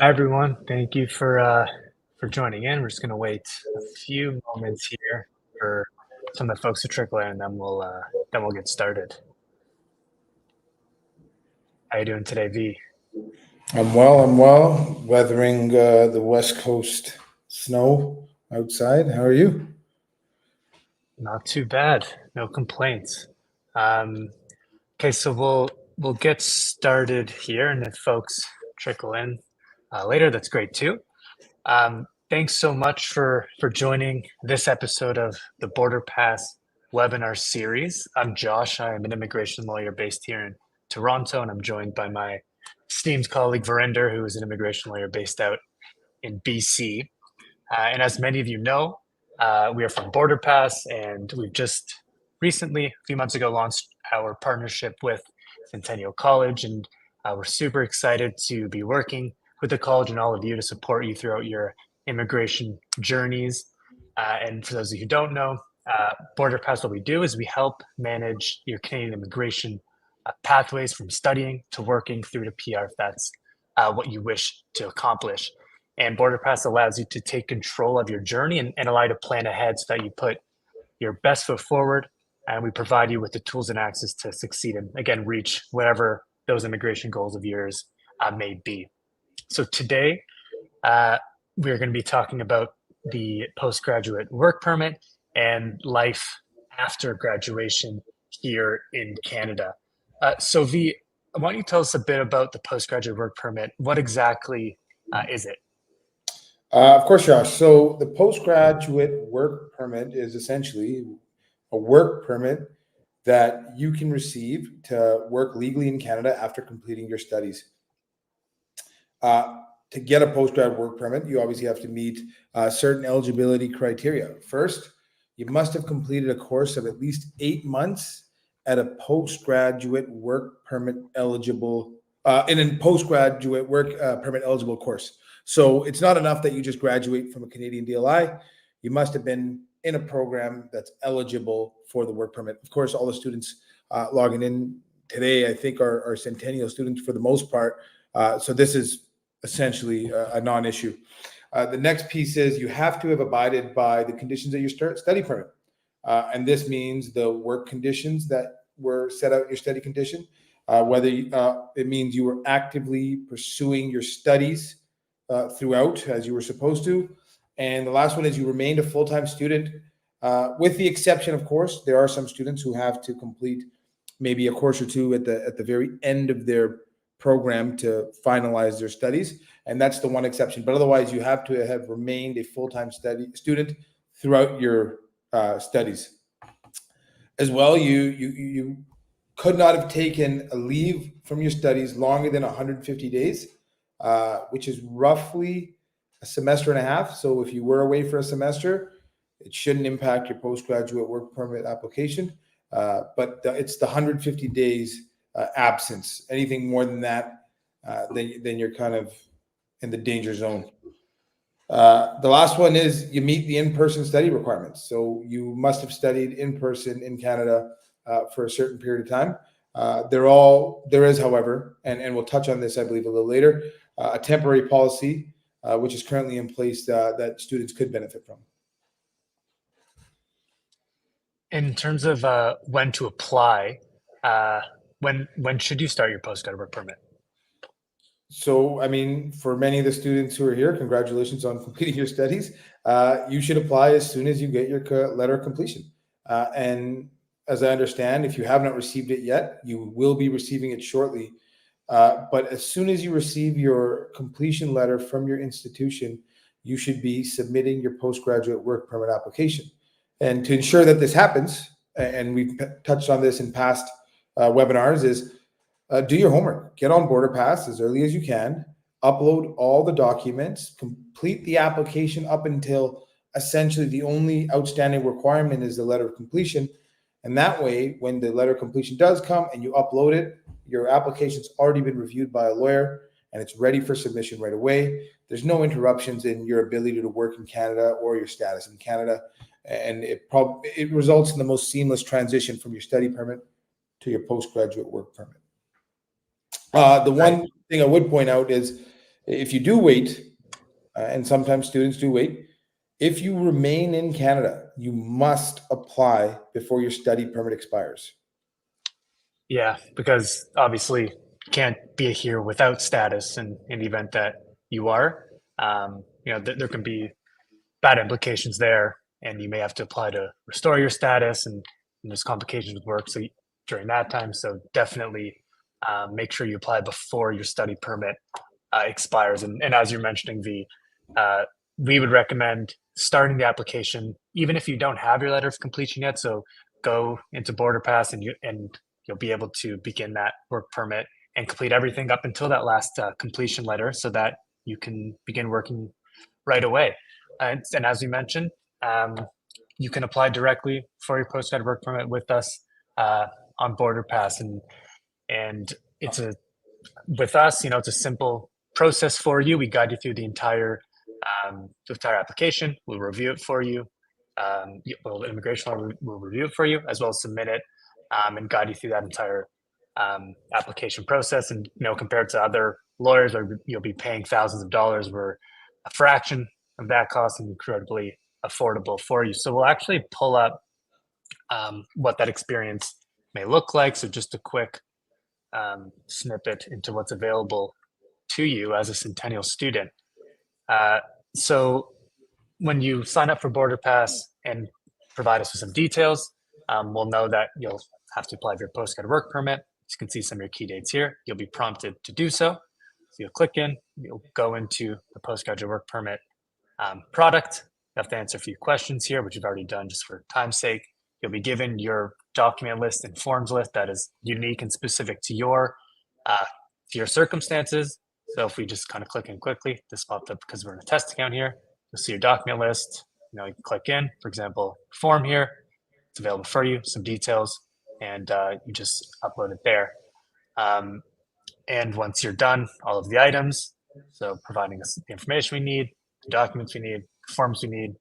Hi everyone. Thank you for joining in. We're just gonna wait a few moments here for some of the folks to trickle in, and then we'll get started. How you doing today, V? I'm well. I'm well. Weathering the West Coast snow outside. How are you? Not too bad. No complaints. Um, okay, so we'll get started here, and if folks trickle in later, that's great too. Thanks so much for joining this episode of the Border Pass webinar series. I'm Josh. I am an immigration lawyer based here in Toronto, and I'm joined by my esteemed colleague Verinder, who is an immigration lawyer based out in BC. And as many of you know, we are from Border Pass, and we've just recently, a few months ago, launched our partnership with Centennial College, and we're super excited to be working with the college and all of you to support you throughout your immigration journeys. And for those of you who don't know, Border Pass, what we do is we help manage your Canadian immigration pathways from studying to working through to PR if that's what you wish to accomplish. And Border Pass allows you to take control of your journey and allow you to plan ahead so that you put your best foot forward. And we provide you with the tools and access to succeed and, again, reach whatever those immigration goals of yours may be. So today, we're going to be talking about the postgraduate work permit and life after graduation here in Canada. So, V, why don't you tell us a bit about the postgraduate work permit? What exactly is it? Of course, Josh. So the postgraduate work permit is essentially a work permit that you can receive to work legally in Canada after completing your studies. To get a postgrad work permit, you obviously have to meet certain eligibility criteria. First, you must have completed a course of at least 8 months at a postgraduate work permit eligible in a postgraduate work permit eligible course. So it's not enough that you just graduate from a Canadian DLI. You must have been in a program that's eligible for the work permit. Of course, all the students logging in today, I think, are Centennial students for the most part. So this is essentially a non-issue. The next piece is you have to have abided by the conditions of your study permit. And this means the work conditions that were set out in your study condition, whether it means you were actively pursuing your studies throughout as you were supposed to. And the last one is you remained a full-time student, with the exception, of course, there are some students who have to complete maybe a course or two at the very end of their program to finalize their studies, and that's the one exception. But otherwise, you have to have remained a full-time student throughout your studies. As well, you could not have taken a leave from your studies longer than 150 days, which is roughly a semester and a half. So if you were away for a semester, it shouldn't impact your postgraduate work permit application. But it's the 150 days absence. Anything more than that, then you're kind of in the danger zone. The last one is you meet the in-person study requirements. So you must have studied in person in Canada for a certain period of time. There is, however, and we'll touch on this, I believe, a little later, a temporary policy, which is currently in place that students could benefit from. In terms of when to apply, when should you start your postgrad work permit? So, I mean, for many of the students who are here, congratulations on completing your studies. You should apply as soon as you get your letter of completion. And as I understand, if you have not received it yet, you will be receiving it shortly. But as soon as you receive your completion letter from your institution, you should be submitting your postgraduate work permit application. And to ensure that this happens, and we've touched on this in past webinars, is do your homework. Get on BorderPass as early as you can. Upload all the documents. Complete the application up until essentially the only outstanding requirement is the letter of completion. And that way, when the letter of completion does come and you upload it, your application's already been reviewed by a lawyer and it's ready for submission right away. There's no interruptions in your ability to work in Canada or your status in Canada. And it results in the most seamless transition from your study permit to your postgraduate work permit. The one thing I would point out is If you do wait, and sometimes students do wait, if you remain in Canada, you must apply before your study permit expires. Yeah, because obviously you can't be here without status, and in the event that you are, there can be bad implications there, and you may have to apply to restore your status, and there's complications with work. So during that time, so definitely make sure you apply before your study permit expires. And as you're mentioning, uh, we would recommend starting the application even if you don't have your letter of completion yet. So go into BorderPass, and you'll be able to begin that work permit and complete everything up until that last completion letter, so that you can begin working right away. And as we mentioned, um, you can apply directly for your postgrad work permit with us on BorderPass, and it's a with us, it's a simple process for you. We guide you through the entire application. We'll review it for you. Immigration law will review it for you, as well as submit it, and guide you through that entire application process. And compared to other lawyers, where you'll be paying thousands of dollars, we're a fraction of that cost and incredibly affordable for you. So we'll actually pull up what that experience may look like. So just a quick snippet into what's available to you as a Centennial student. So when you sign up for BorderPass and provide us with some details, we'll know that you'll have to apply for your postgrad work permit. You can see some of your key dates here. You'll be prompted to do so. So you'll click in, you'll go into the postgraduate work permit product. You have to answer a few questions here, which you've already done just for time's sake. You'll be given your document list and forms list that is unique and specific to your circumstances. So if we just kind of click in quickly, this popped up because we're in a test account here. You'll see your document list. You can click in, for example, form here. It's available for you, some details, and you just upload it there. And once you're done, all of the items, so providing us the information we need, the documents we need, the forms we need,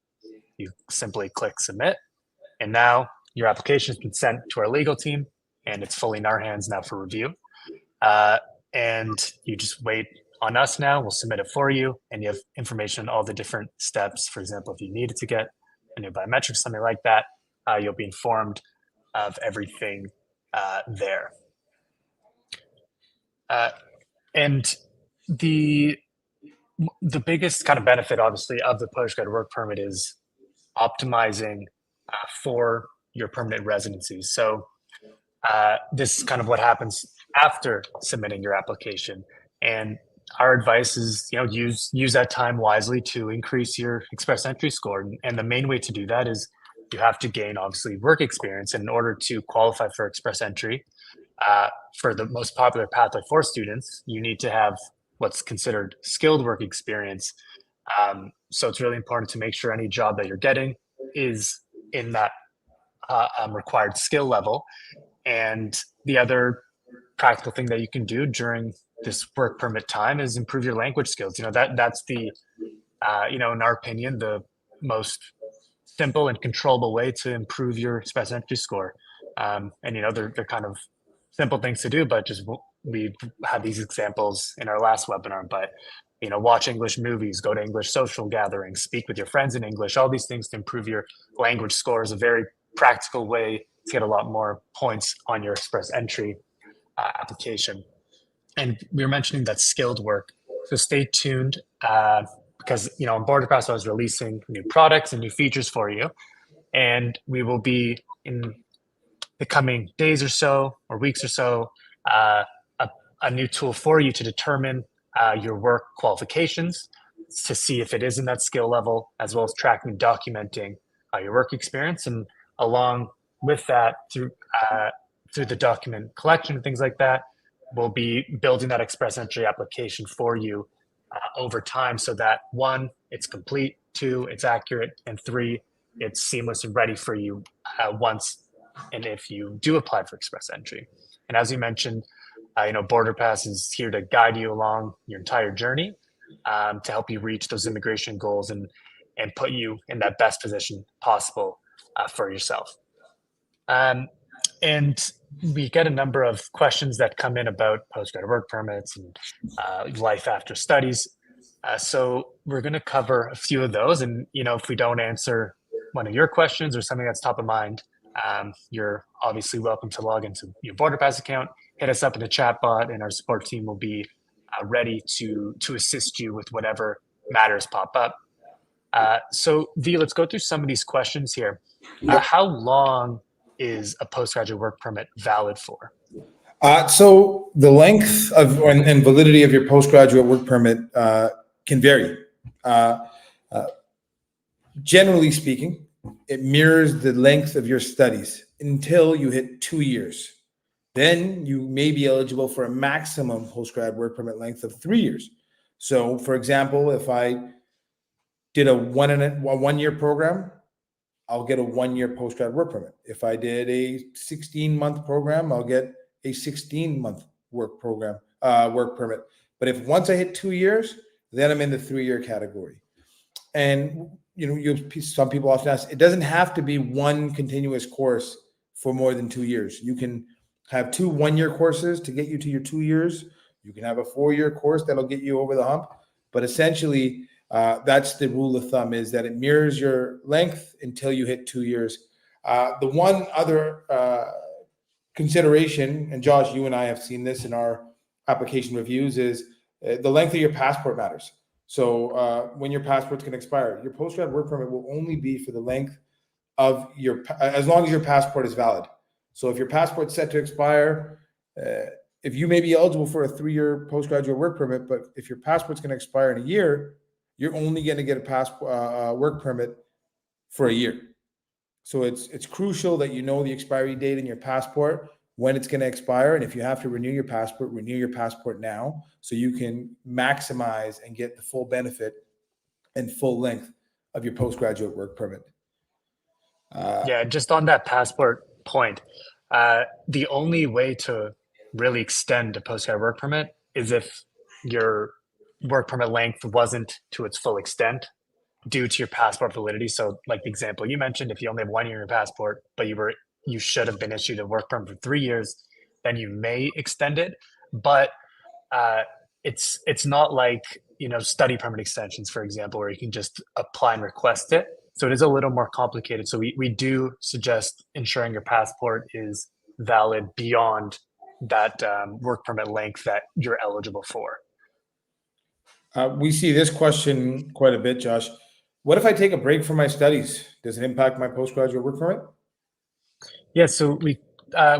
you simply click submit. And now your application has been sent to our legal team, and it's fully in our hands now for review. And you just wait on us now. We'll submit it for you, and you have information on all the different steps. For example, if you needed to get a new biometric, something like that, you'll be informed of everything there. And the biggest kind of benefit, obviously, of the postgrad work permit is optimizing for your permanent residency. So this is kind of what happens after submitting your application. And our advice is, use that time wisely to increase your express entry score. And the main way to do that is you have to gain, obviously, work experience. And in order to qualify for express entry, for the most popular pathway for students, you need to have what's considered skilled work experience. So it's really important to make sure any job that you're getting is in that required skill level. And the other practical thing that you can do during this work permit time is improve your language skills. That's the, in our opinion, the most simple and controllable way to improve your express entry score. And they're kind of simple things to do, but just we had these examples in our last webinar. But watch English movies, go to English social gatherings, speak with your friends in English. All these things to improve your language score is a very practical way to get a lot more points on your express entry application. And we were mentioning that skilled work, so stay tuned because on BorderPass I was releasing new products and new features for you, and we will be in the coming days or so or weeks or so a new tool for you to determine your work qualifications, to see if it is in that skill level, as well as tracking and documenting your work experience. And along with that, through the document collection and things like that, we'll be building that express entry application for you over time, so that 1, it's complete, 2, it's accurate, and 3, it's seamless and ready for you once and if you do apply for express entry. And as you mentioned, BorderPass is here to guide you along your entire journey, to help you reach those immigration goals and put you in that best position possible for yourself. And we get a number of questions that come in about postgrad work permits and life after studies. So we're going to cover a few of those, and if we don't answer one of your questions or something that's top of mind, you're obviously welcome to log into your BorderPass account, hit us up in the chat bot, and our support team will be ready to assist you with whatever matters pop up. So V, let's go through some of these questions here. How long is a postgraduate work permit valid for? So the length of and validity of your postgraduate work permit can vary. Generally speaking, it mirrors the length of your studies until you hit 2 years. Then you may be eligible for a maximum postgrad work permit length of 3 years. So, for example, if I did a 1 year program, I'll get a 1 year postgrad work permit. If I did a 16-month program, I'll get a 16-month work permit. But if once I hit 2 years, then I'm in the 3 year category. And some people often ask, it doesn't have to be one continuous course for more than 2 years. You can have 2 1-year courses to get you to your 2 years. You can have a 4-year course that'll get you over the hump. But essentially, that's the rule of thumb, is that it mirrors your length until you hit 2 years. The one other consideration, and Josh, you and I have seen this in our application reviews, is the length of your passport matters. So when your passport's going to expire, your postgrad work permit will only be for the length of as long as your passport is valid. So if your passport's set to expire, if you may be eligible for a 3-year postgraduate work permit, but if your passport's going to expire in a year, you're only going to get a work permit for a year. So it's crucial that you know the expiry date in your passport, when it's going to expire, and if you have to renew your passport now, so you can maximize and get the full benefit and full length of your postgraduate work permit. Yeah, just on that passport point, the only way to really extend a postgrad work permit is if your work permit length wasn't to its full extent due to your passport validity. So, like the example you mentioned, if you only have 1 year in your passport, but you should have been issued a work permit for 3 years, then you may extend it. But it's not like study permit extensions, for example, where you can just apply and request it. So it is a little more complicated. So we do suggest ensuring your passport is valid beyond that work permit length that you're eligible for. We see this question quite a bit, Josh. What if I take a break from my studies? Does it impact my postgraduate work permit? Yeah, so we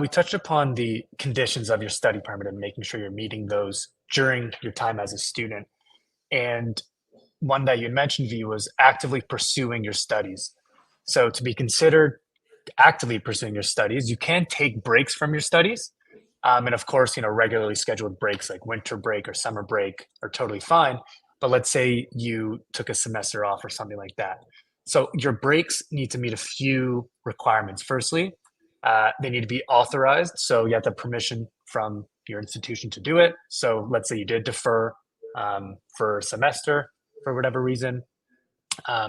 touched upon the conditions of your study permit and making sure you're meeting those during your time as a student. And one that you mentioned, V, was actively pursuing your studies. So to be considered actively pursuing your studies, you can take breaks from your studies. And of course, regularly scheduled breaks like winter break or summer break are totally fine. But let's say you took a semester off or something like that. So your breaks need to meet a few requirements. Firstly, they need to be authorized. So you have the permission from your institution to do it. So let's say you did defer for a semester for whatever reason.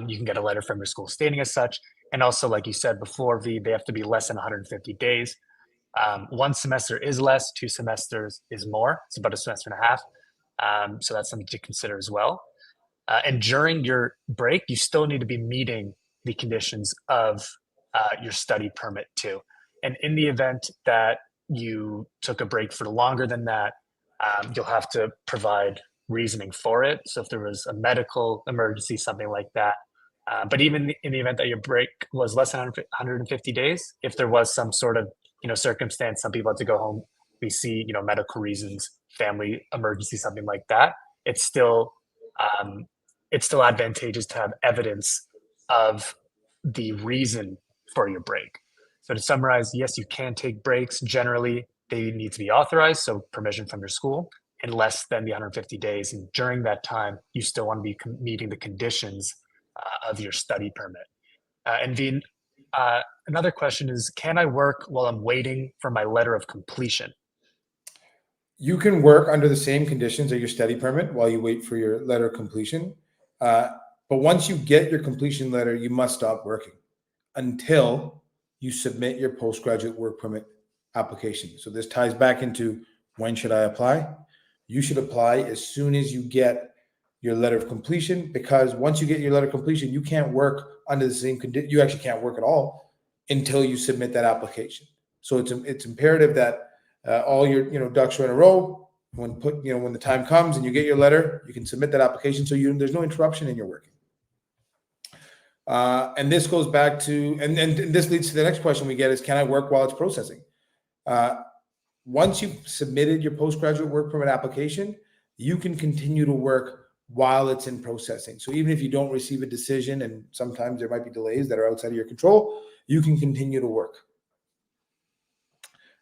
You can get a letter from your school stating as such. And also, like you said before, V, they have to be less than 150 days. 1 semester is less, 2 semesters is more. It's about a semester and a half. So that's something to consider as well. And during your break, you still need to be meeting the conditions of your study permit too. And in the event that you took a break for longer than that, you'll have to provide reasoning for it. So if there was a medical emergency, something like that. But even in the event that your break was less than 150 days, if there was some sort of circumstance, some people had to go home. We see medical reasons, family emergency, something like that. It's still advantageous to have evidence of the reason for your break. So to summarize, yes, you can take breaks. Generally, they need to be authorized, so permission from your school, in less than the 150 days. And during that time, you still want to be meeting the conditions of your study permit. And Veen, another question is, can I work while I'm waiting for my letter of completion? You can work under the same conditions of your study permit while you wait for your letter of completion. But once you get your completion letter, you must stop working until you submit your postgraduate work permit application. So this ties back into, when should I apply? You should apply as soon as you get your letter of completion, because once you get your letter of completion, you can't work under the same condition. You actually can't work at all until you submit that application. So it's imperative that all your ducks are in a row. When the time comes and you get your letter, you can submit that application. So there's no interruption in your working. And this goes back to, and this leads to the next question we get is, can I work while it's processing? Once you've submitted your postgraduate work permit application, you can continue to work while it's in processing. So even if you don't receive a decision, and sometimes there might be delays that are outside of your control, you can continue to work.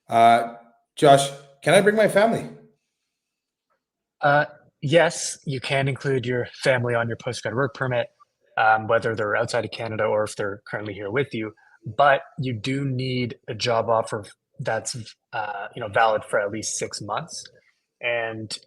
Josh, can I bring my family? Yes, you can include your family on your postgrad work permit, whether they're outside of Canada or if they're currently here with you. But you do need a job offer that's valid for at least 6 months, and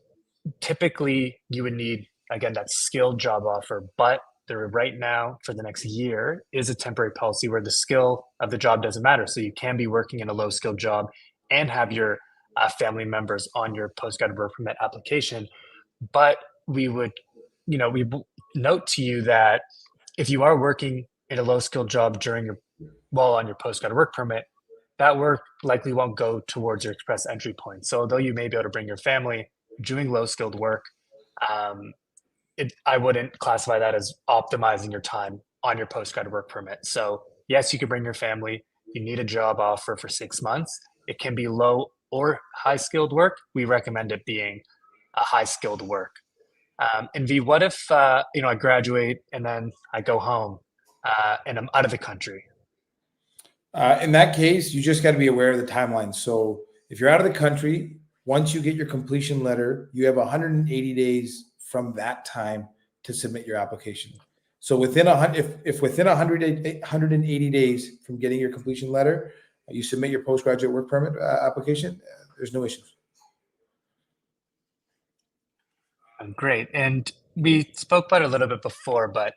typically you would need, again, that skilled job offer. But there right now for the next year is a temporary policy where the skill of the job doesn't matter. So you can be working in a low skilled job and have your family members on your postgrad work permit application. But we would, we note to you that if you are working in a low skilled job while on your postgrad work permit, that work likely won't go towards your express entry point. So although you may be able to bring your family doing low skilled work, I wouldn't classify that as optimizing your time on your postgrad work permit. So yes, you could bring your family. You need a job offer for 6 months. It can be low or high skilled work. We recommend it being a high skilled work. And V, what if I graduate and then I go home and I'm out of the country? In that case, you just got to be aware of the timeline. So if you're out of the country, once you get your completion letter, you have 180 days from that time to submit your application. So within within 180 days from getting your completion letter, you submit your postgraduate work permit application, there's no issues. Great. And we spoke about it a little bit before, but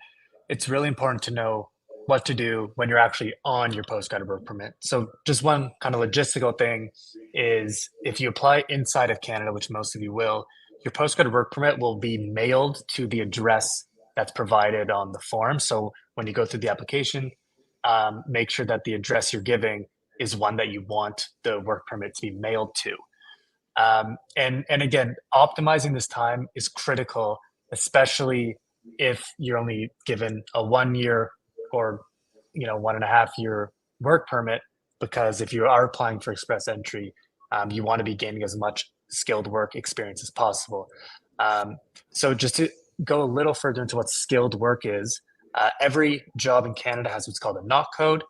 it's really important to know what to do when you're actually on your postgrad work permit. So just one kind of logistical thing is if you apply inside of Canada, which most of you will, your postgrad work permit will be mailed to the address that's provided on the form. So when you go through the application, make sure that the address you're giving is one that you want the work permit to be mailed to. And again, optimizing this time is critical, especially if you're only given a 1 year or 1.5 year work permit, because if you are applying for express entry, you want to be gaining as much skilled work experience as possible. So just to go a little further into what skilled work is, every job in Canada has what's called a knock code,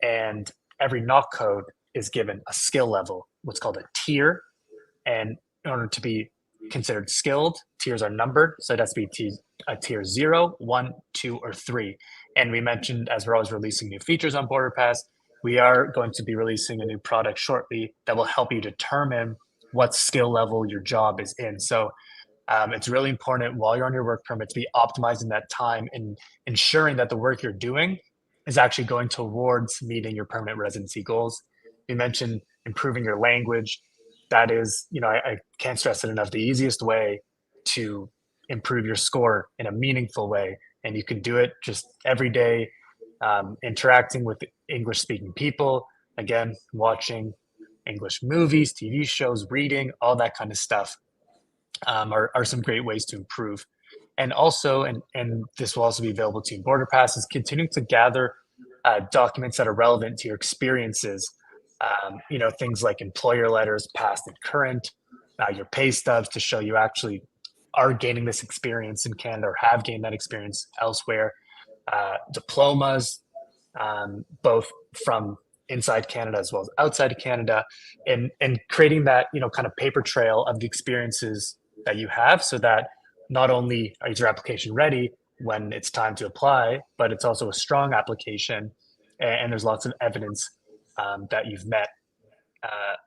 and every knock code is given a skill level, what's called a tier. And in order to be considered skilled, tiers are numbered. So it has to be a tier 0, 1, 2, or 3. And we mentioned, as we're always releasing new features on BorderPass, we are going to be releasing a new product shortly that will help you determine what skill level your job is in. So it's really important while you're on your work permit to be optimizing that time and ensuring that the work you're doing is actually going towards meeting your permanent residency goals. We mentioned improving your language. That is, I can't stress it enough, the easiest way to improve your score in a meaningful way. And you can do it just every day, interacting with English speaking people, again, watching English movies, TV shows, reading, all that kind of stuff are some great ways to improve. And also, and this will also be available to you in BorderPass, is continuing to gather documents that are relevant to your experiences. Things like employer letters, past and current, your pay stubs to show you actually are gaining this experience in Canada or have gained that experience elsewhere, diplomas, both from inside Canada as well as outside of Canada, and creating that, kind of paper trail of the experiences that you have, so that not only is your application ready when it's time to apply, but it's also a strong application, and there's lots of evidence that you've met,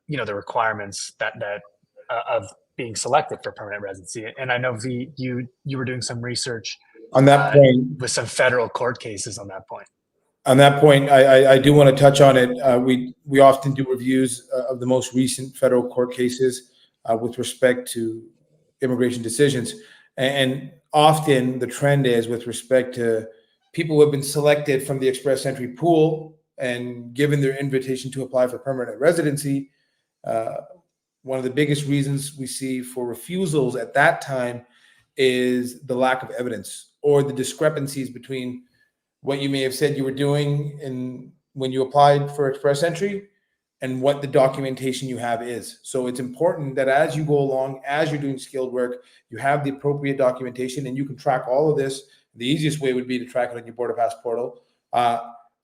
the requirements that of being selected for permanent residency. And I know V, you were doing some research on that point with some federal court cases on that point. On that point, I do want to touch on it. We often do reviews of the most recent federal court cases with respect to immigration decisions. And often the trend is with respect to people who have been selected from the express entry pool and given their invitation to apply for permanent residency. One of the biggest reasons we see for refusals at that time is the lack of evidence or the discrepancies between what you may have said you were doing in when you applied for express entry and what the documentation you have is. So it's important that as you go along, as you're doing skilled work, you have the appropriate documentation, and you can track all of this. The easiest way would be to track it on your BorderPass portal,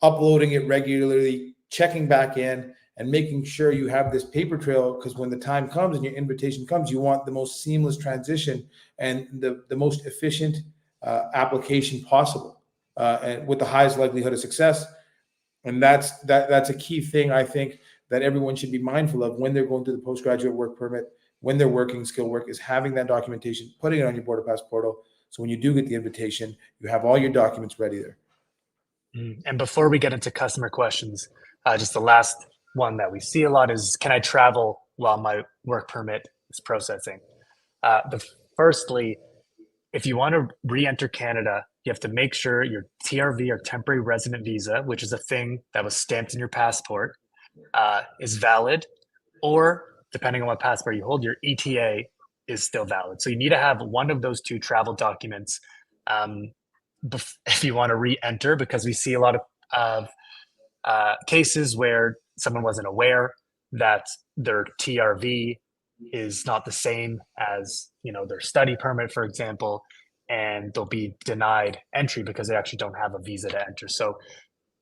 uploading it regularly, checking back in, and making sure you have this paper trail, because when the time comes and your invitation comes, you want the most seamless transition and the most efficient application possible, and with the highest likelihood of success. And that's a key thing, I think, that everyone should be mindful of when they're going through the postgraduate work permit, when they're working skill work, is having that documentation, putting it on your BorderPass portal. So when you do get the invitation, you have all your documents ready there. And before we get into customer questions, just the last one that we see a lot is, can I travel while my work permit is processing? Firstly, if you want to re-enter Canada, you have to make sure your TRV or temporary resident visa, which is a thing that was stamped in your passport, is valid, or depending on what passport you hold, your ETA is still valid. So you need to have one of those two travel documents if you want to re-enter, because we see a lot of cases where someone wasn't aware that their TRV is not the same as their study permit, for example, and they'll be denied entry because they actually don't have a visa to enter. So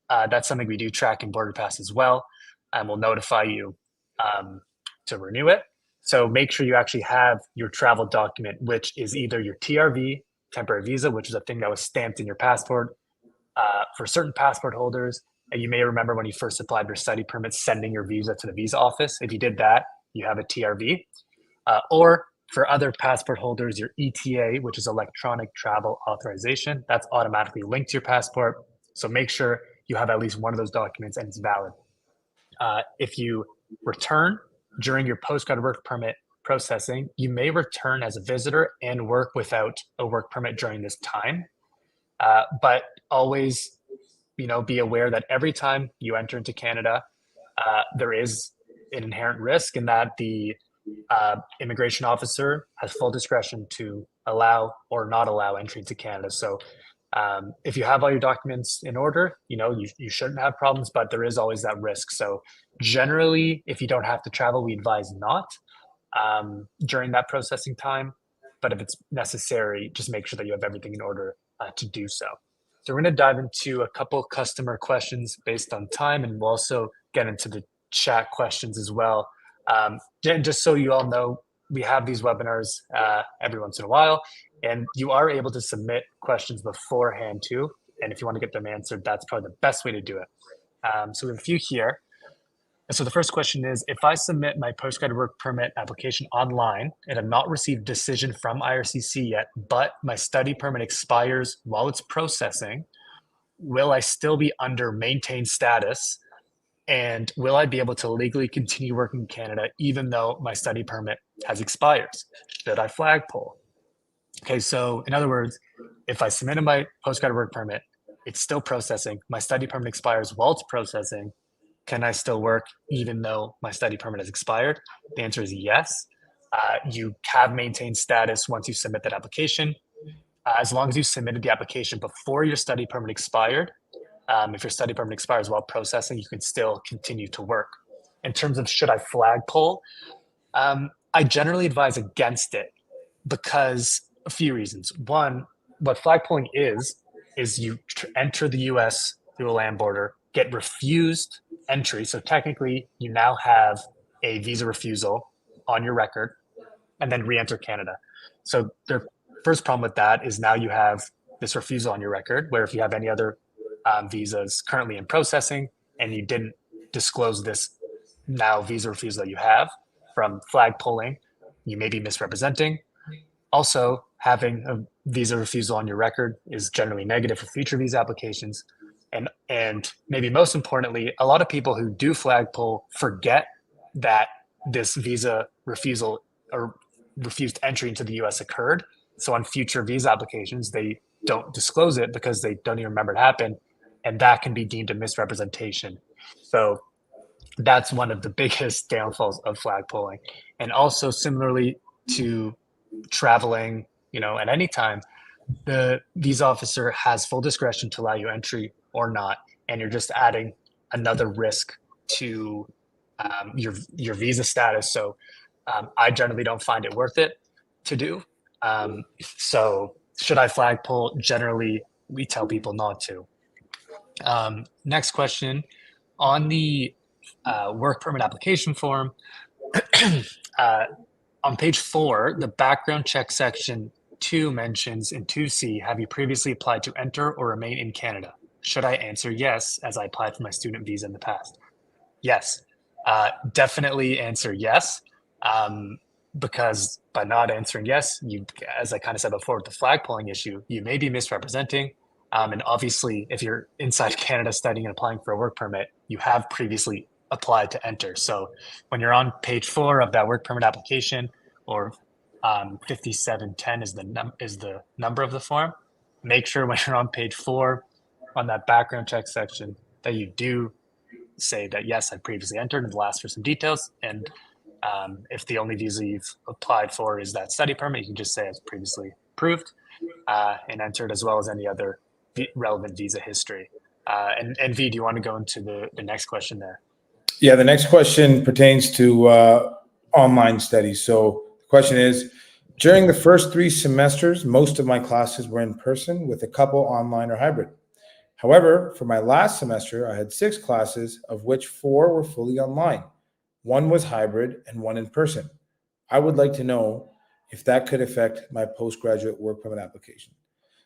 that's something we do track in BorderPass as well, and we'll notify you to renew it. So make sure you actually have your travel document, which is either your TRV, temporary visa, which is a thing that was stamped in your passport. For certain passport holders, and you may remember when you first applied your study permit, sending your visa to the visa office. If you did that, you have a TRV. Or for other passport holders, your ETA, which is electronic travel authorization, that's automatically linked to your passport. So make sure you have at least one of those documents and it's valid. If you return during your postgrad work permit processing, you may return as a visitor and work without a work permit during this time. But always, be aware that every time you enter into Canada, there is an inherent risk in that the immigration officer has full discretion to allow or not allow entry into Canada. So if you have all your documents in order, you shouldn't have problems, but there is always that risk. So generally, if you don't have to travel, we advise not during that processing time. But if it's necessary, just make sure that you have everything in order to do so. So we're going to dive into a couple customer questions based on time, and we'll also get into the chat questions as well. Just so you all know, we have these webinars every once in a while, and you are able to submit questions beforehand too. And if you want to get them answered, that's probably the best way to do it. So we have a few here. And so the first question is, if I submit my postgrad work permit application online and have not received decision from IRCC yet, but my study permit expires while it's processing, will I still be under maintained status? And will I be able to legally continue working in Canada even though my study permit has expired? Should I flagpole? Okay, so in other words, if I submitted my postgrad work permit, it's still processing, my study permit expires while it's processing, can I still work even though my study permit has expired? The answer is yes. You have maintained status once you submit that application. As long as you submitted the application before your study permit expired, if your study permit expires while processing, you can still continue to work. In terms of should I flagpole, I generally advise against it because a few reasons. One, what flagpoling is you enter the US through a land border, get refused entry. So technically, you now have a visa refusal on your record and then re-enter Canada. So the first problem with that is now you have this refusal on your record, where if you have any other visas currently in processing and you didn't disclose this now visa refusal that you have from flagpoling, you may be misrepresenting. Also, having a visa refusal on your record is generally negative for future visa applications. And maybe most importantly, a lot of people who do flagpole forget that this visa refusal or refused entry into the US occurred. So on future visa applications, they don't disclose it because they don't even remember it happened, and that can be deemed a misrepresentation. So that's one of the biggest downfalls of flagpoling. And also similarly to traveling, at any time, the visa officer has full discretion to allow you entry or not, and you're just adding another risk to your visa status. So I generally don't find it worth it to do. So should I flagpole? Generally, we tell people not to. Next question on the work permit application form. uh, on page 4, the background check section 2 mentions in 2C, have you previously applied to enter or remain in Canada? Should I answer yes, as I applied for my student visa in the past? Yes. Definitely answer yes. Because by not answering yes, you, as I kind of said before with the flag polling issue, you may be misrepresenting. And obviously, if you're inside Canada studying and applying for a work permit, you have previously applied to enter. So when you're on page 4 of that work permit application, or 5710 is the number of the form, make sure when you're on page 4 on that background check section that you do say that yes, I previously entered and will ask for some details. And if the only visa you've applied for is that study permit, you can just say it's previously approved and entered, as well as any other relevant visa history. And V, do you want to go into the next question there? Yeah, the next question pertains to online studies. So the question is, during the first 3 semesters, most of my classes were in person with a couple online or hybrid. However, for my last semester, I had 6 classes, of which 4 were fully online. 1 was hybrid and 1 in person. I would like to know if that could affect my postgraduate work permit application.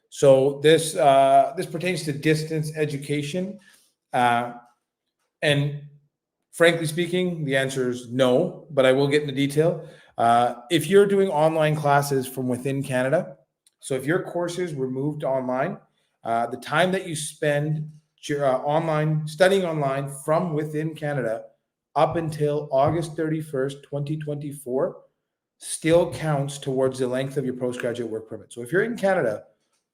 So this pertains to distance education, and frankly speaking, the answer is no, but I will get into detail. If you're doing online classes from within Canada, so if your courses were moved to online, the time that you spend online studying online from within Canada up until August 31st, 2024, still counts towards the length of your postgraduate work permit. So if you're in Canada,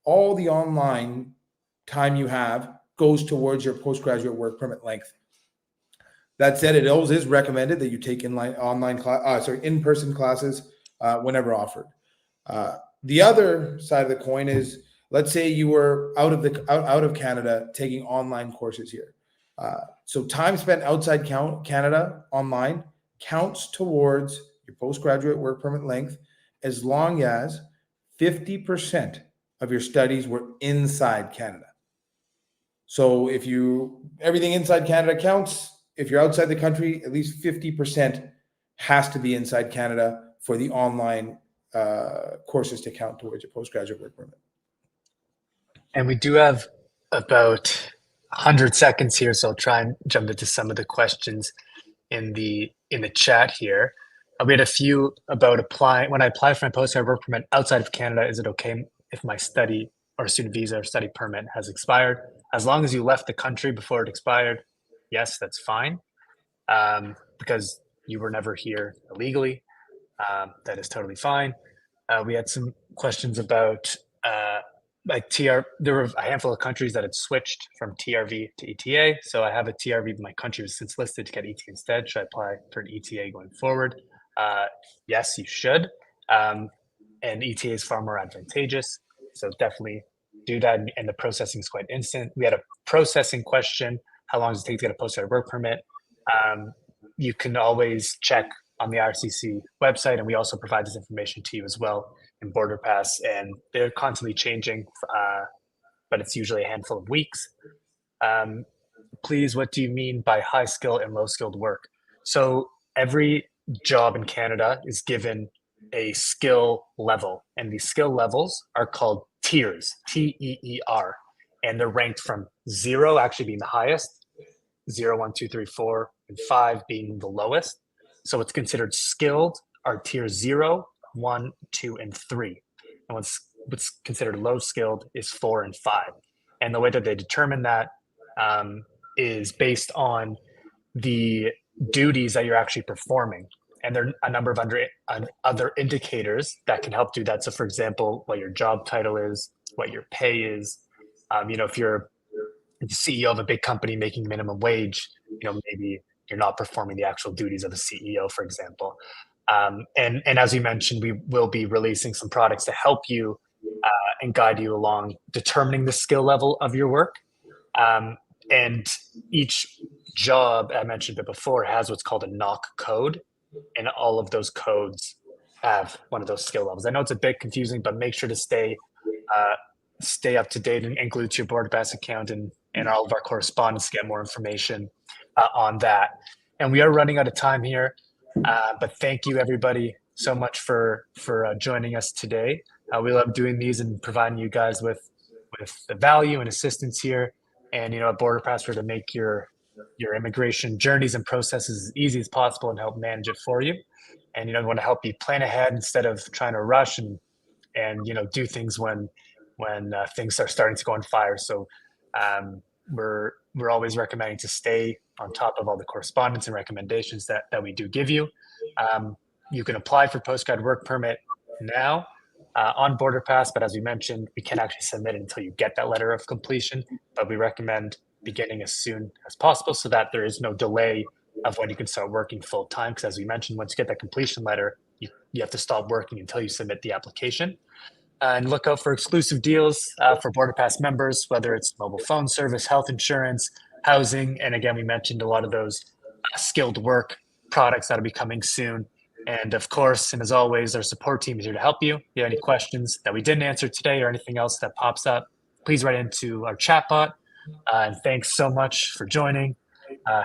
all the online time you have goes towards your postgraduate work permit length. That said, it always is recommended that you take in-person classes whenever offered. The other side of the coin is, let's say you were out of Canada taking online courses here. So time spent outside Canada online counts towards your postgraduate work permit length as long as 50% of your studies were inside Canada. So if everything inside Canada counts. If you're outside the country, at least 50% has to be inside Canada for the online courses to count towards your postgraduate work permit. And we do have about 100 seconds here, so I'll try and jump into some of the questions in the chat here. We had a few about applying. When I apply for my postgraduate work permit outside of Canada, is it okay if my study or student visa or study permit has expired? As long as you left the country before it expired, yes, that's fine, because you were never here illegally. That is totally fine. We had some questions about like TR. There were a handful of countries that had switched from TRV to ETA. So I have a TRV, but my country was since listed to get ETA instead. Should I apply for an ETA going forward? Yes, you should. And ETA is far more advantageous. So definitely do that. And the processing is quite instant. We had a processing question. How long does it take to get a postgraduate work permit? You can always check on the IRCC website, and we also provide this information to you as well in BorderPass, and they're constantly changing, but it's usually a handful of weeks. Please, what do you mean by high skill and low skilled work? So every job in Canada is given a skill level, and these skill levels are called tiers, TEER, and they're ranked from 0 actually being the highest, 0, 1, 2, 3, 4, and 5 being the lowest. So what's considered skilled are tiers 0, 1, 2, and 3. And what's considered low skilled is 4 and 5. And the way that they determine that is based on the duties that you're actually performing. And there are a number of other indicators that can help do that. So, for example, what your job title is, what your pay is. If you're the CEO of a big company making minimum wage, maybe you're not performing the actual duties of a CEO, for example. And as we mentioned, we will be releasing some products to help you and guide you along determining the skill level of your work. And each job, I mentioned it before, has what's called a knock code, and all of those codes have one of those skill levels. I know it's a bit confusing, but make sure to stay up to date and glued to your BorderPass account and all of our correspondence to get more information on that. And we are running out of time here, but thank you everybody so much for joining us today. We love doing these and providing you guys with the value and assistance here. And at BorderPass, we're to make your immigration journeys and processes as easy as possible and help manage it for you. And we want to help you plan ahead instead of trying to rush and do things when things are starting to go on fire. So we're always recommending to stay on top of all the correspondence and recommendations that we do give you. You can apply for postgrad work permit now on BorderPass, but as we mentioned, we can't actually submit it until you get that letter of completion. But we recommend beginning as soon as possible so that there is no delay of when you can start working full time. Because as we mentioned, once you get that completion letter, you have to stop working until you submit the application. And look out for exclusive deals for BorderPass members, whether it's mobile phone service, health insurance, housing, and again, we mentioned a lot of those skilled work products that'll be coming soon. And of course, and as always, our support team is here to help you. If you have any questions that we didn't answer today or anything else that pops up, please write into our chat bot. And thanks so much for joining.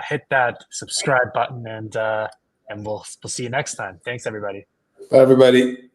Hit that subscribe button, and we'll see you next time. Thanks, everybody. Bye, everybody.